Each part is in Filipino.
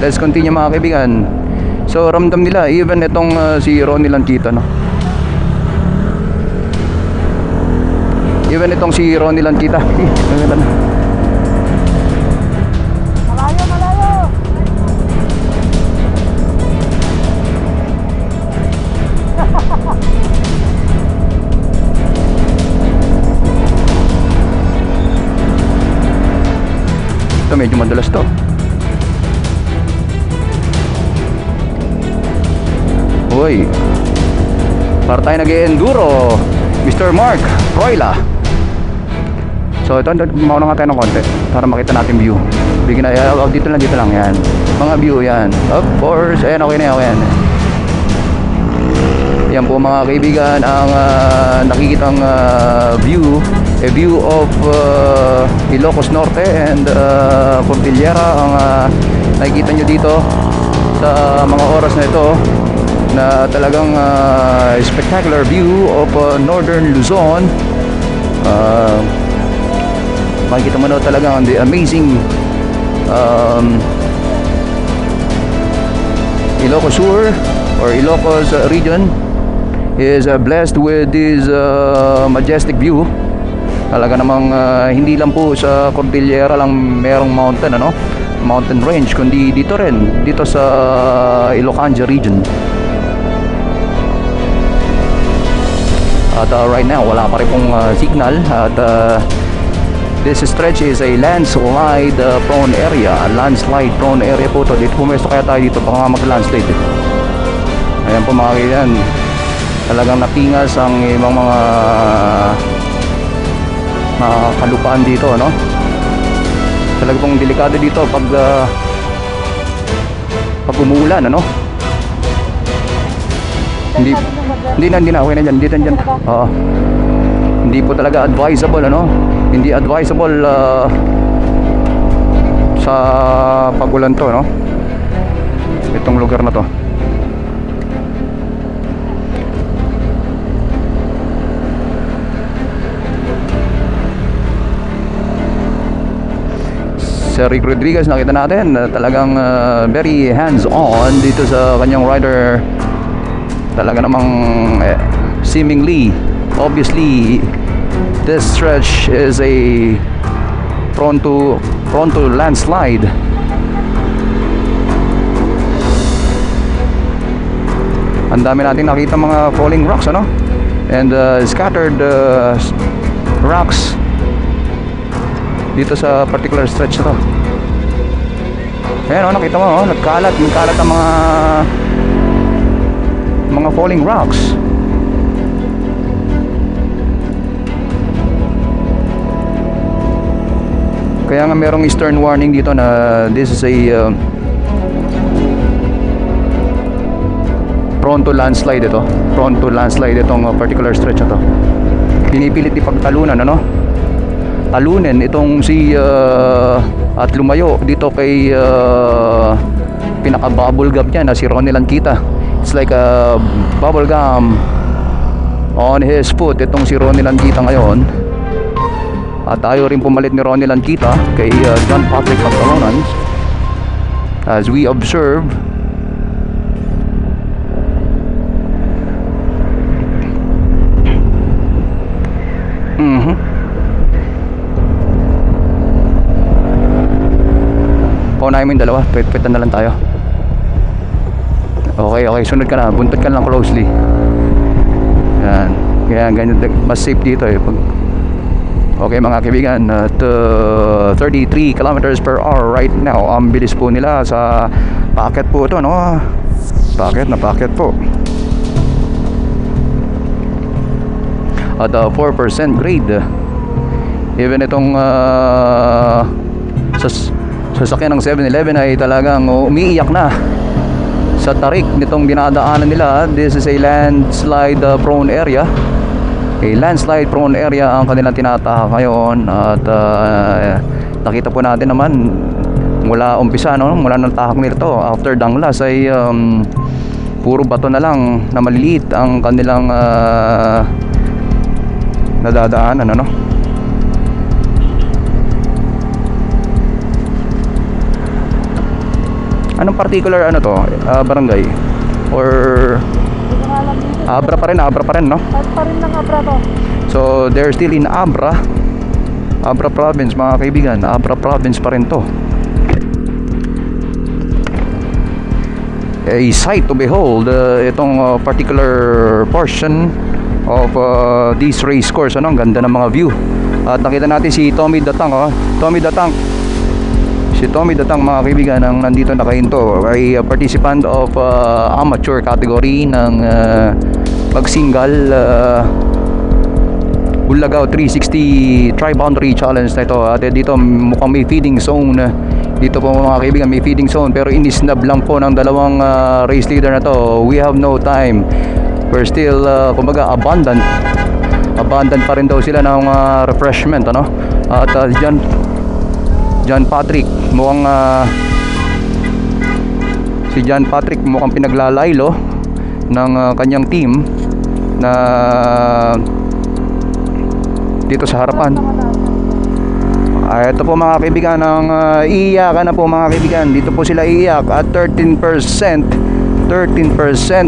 let's continue mga kaibigan. So ramdam nila even itong si Ronnie Lankita, no? Even itong si Ronnie Lankita. Malayo, malayo. Ito medyo madulas to. Uy, para tayo nag-enduro, Mr. Mark Royla. So ito, mauna nga tayo ng konti para makita natin view. Bigyan na, dito lang yan. Mga view yan. Of course, ayan, okay na yan. Yan po mga kaibigan ang nakikitang view. A view of Ilocos Norte and Cordillera ang nakikita nyo dito sa mga oras na ito, na talagang spectacular view of northern Luzon. Makikita mo na talagang the amazing Ilocos Sur or Ilocos region is blessed with this majestic view. Talaga namang hindi lang po sa Cordillera lang merong mountain, ano, mountain range, kundi dito rin, dito sa Ilocanja region. At right now wala pa rin pong signal at this stretch is a landslide prone area. Landslide prone area po to. Dito pumesto kaya tayo dito, baka mag-landslide. Ayan po mga kaibigan, talagang napingas ang ibang mga kalupaan dito, no? Talagang pong delikado dito pag umuulan, ano? Hindi na okay na dyan, dyan. Oo. Hindi po talaga advisable, ano? Hindi advisable sa pagulan to, no? Itong lugar na to. Si Rick Rodriguez, nakita natin talagang very hands-on dito sa kanyang rider. Talaga namang seemingly, obviously, this stretch is a prone to landslide. Ang dami natin nakita mga falling rocks, ano, and scattered rocks dito sa particular stretch na to. Ayan, nakita mo, nagkalat ang mga falling rocks. Kaya nga merong stern warning dito na this is a prone to landslide ito. Prone to landslide itong particular stretch na to. Pinipilit ipagtalunan, ano? Talunin itong si at lumayo dito kay pinaka-bubble gum niya na si Ronnie Lankita. It's like a bubble gum on his foot itong si Ronnie Lankita ngayon. At tayo rin pumalit ni Ronnie Lankita kay John Patrick Pagtalonan as we observe paunahin mo yung dalawa, pwet-pwetan na lang tayo. Okay, sunod ka na, buntot ka lang closely. Yan, kaya ganyan, mas safe dito eh. Okay mga kaibigan, at 33 kilometers per hour right now. Ang bilis po nila sa packet po ito, no? Packet po. At 4% grade. Even itong sasakyan ng 7-Eleven ay talagang umiiyak na sa tarik nitong dinadaanan nila. This is a landslide prone area. A landslide prone area ang kanilang tinatahak ngayon. At nakita po natin naman mula umpisa, no? Mula ng tahak nito after Danglas ay puro bato na lang na maliliit ang kanilang nadadaanan, ano? Anong particular ano to? Barangay? Or Hindi ko nga alam dito. Abra pa rin, no? Kahit pa rin ng Abra to. So they're still in Abra province, mga kaibigan. Abra province pa rin to. A sight to behold, itong particular portion of this race course. Ano, ang ganda ng mga view. At nakita natin si Tommy Datang, Si Tommy Datang, mga kaibigan, ang nandito nakahinto, ay participant of amateur category ng pag-single Bulagaw 360 Tri-Boundary Challenge na ito. At dito mukhang may feeding zone. Dito po, mga kaibigan, may feeding zone, pero inisnab lang po ng dalawang race leader na to. We have no time. We're still kumbaga abundant pa rin daw sila ng refreshment, ano? At John Patrick mukhang si John Patrick mukhang pinaglalaylo ng kanyang team na dito sa harapan. Ito po, mga kaibigan, ang iiyakan na po, mga kaibigan. Dito po sila iiyak at 13%,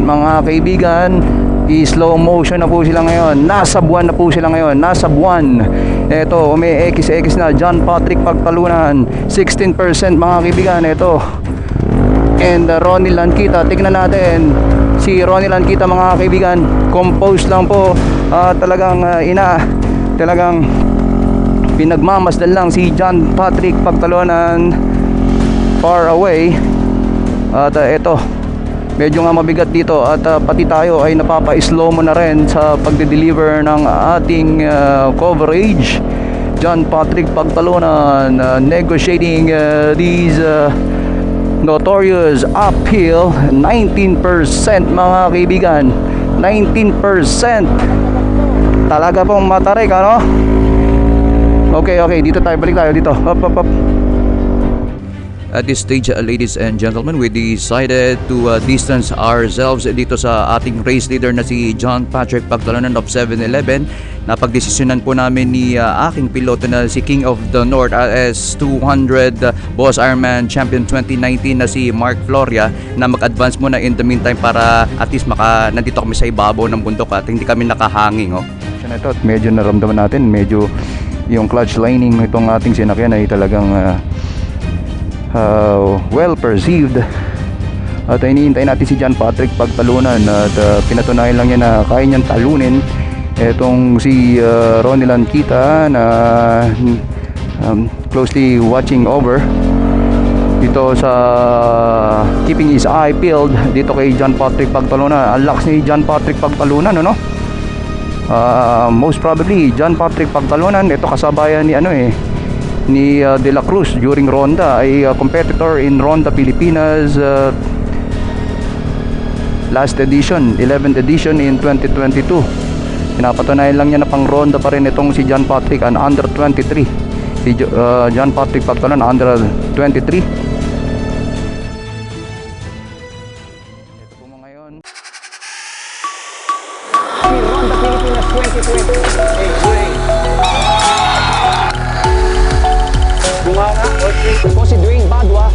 mga kaibigan. I-slow motion na po sila ngayon. Nasa buwan na po sila ngayon. Nasa buwan. Ito, may X na. John Patrick Pagtalunan, 16%, mga kaibigan. Ito. And Ronnie Lankita, tignan natin. Si Ronnie Lankita, mga kaibigan, composed lang po. Talagang pinagmamasdan lang si John Patrick Pagtalunan, far away. At ito, medyo nga mabigat dito at pati tayo ay napapa-slow mo na rin sa pagde-deliver ng ating coverage. John Patrick Pagtalunan negotiating these notorious uphill. 19%, mga kaibigan, 19%. Talaga pong matarik, ano? Okay, dito tayo, balik tayo dito. Up. At this stage, ladies and gentlemen, we decided to distance ourselves dito sa ating race leader na si John Patrick Pagtalunan of 7-Eleven. Napagdesisyonan po namin ni aking piloto na si King of the North RS200 Boss Ironman Champion 2019 na si Mark Floria na mag-advance muna in the meantime para at least nandito kami sa ibabaw ng bundok at hindi kami nakahanging. Ito, at medyo naramdaman natin, medyo yung clutch lining itong ating sinakyan ay talagang well perceived. At iniintay natin si John Patrick Pagtalunan at pinatunayan lang niya na kaya niyang talunin etong si Ronnie Lankita na closely watching over dito sa keeping his eye peeled dito kay John Patrick Pagtalunan. Ang lakas ni John Patrick Pagtalunan, ano? Most probably John Patrick Pagtalunan, ito kasabayan ni ni De La Cruz during Ronda, ay competitor in Ronda Pilipinas last edition, 11th edition in 2022. Pinapatunayan lang niya na pang Ronda pa rin itong si John Patrick, an under 23. Si John Patrick Pagtalunan, under 23. Ito po mo ngayon Ronda Pilipinas 2020. Bunganga, ako si Dwayne Badwa.